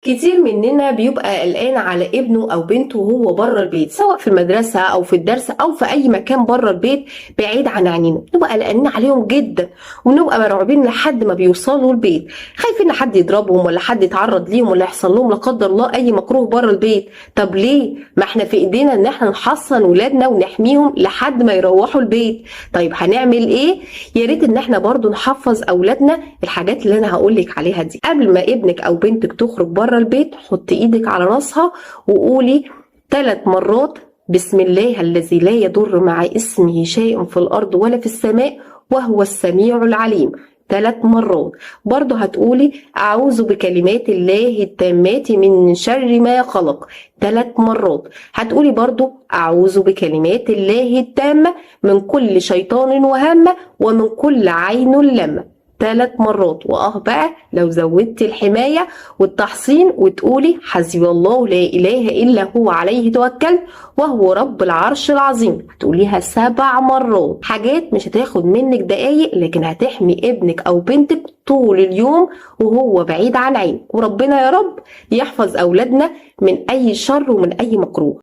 كتير مننا بيبقى قلقان على ابنه او بنته وهو بره البيت، سواء في المدرسه او في الدرس او في اي مكان بره البيت بعيد عن عينينا. نبقى قلقانين عليهم جدا ونبقى مرعوبين لحد ما بيوصلوا البيت، خايفين ان حد يضربهم ولا حد يتعرض ليهم ولا يحصل لهم لا قدر الله اي مكروه بره البيت. طب ليه؟ ما احنا في ايدينا ان احنا نحصن ولادنا ونحميهم لحد ما يروحوا البيت. طيب هنعمل ايه؟ يا ريت ان احنا برضو نحفظ اولادنا الحاجات اللي انا هقولك عليها دي. قبل ما ابنك او بنتك تخرج بره البيت، حط ايدك على راسها وقولي 3 مرات بسم الله الذي لا يضر مع اسمه شيء في الارض ولا في السماء وهو السميع العليم. 3 مرات. برضو هتقولي أعوذ بكلمات الله التامات من شر ما خلق. 3 مرات. هتقولي برضو أعوذ بكلمات الله التامة من كل شيطان وهمة ومن كل عين لمة. 3 مرات. بقى لو زودتي الحماية والتحصين وتقولي حسبي الله لا إله إلا هو عليه توكل وهو رب العرش العظيم. هتقوليها 7 مرات. حاجات مش هتاخد منك دقايق، لكن هتحمي ابنك أو بنتك طول اليوم وهو بعيد عن عينك. وربنا يا رب يحفظ أولادنا من أي شر ومن أي مكروه.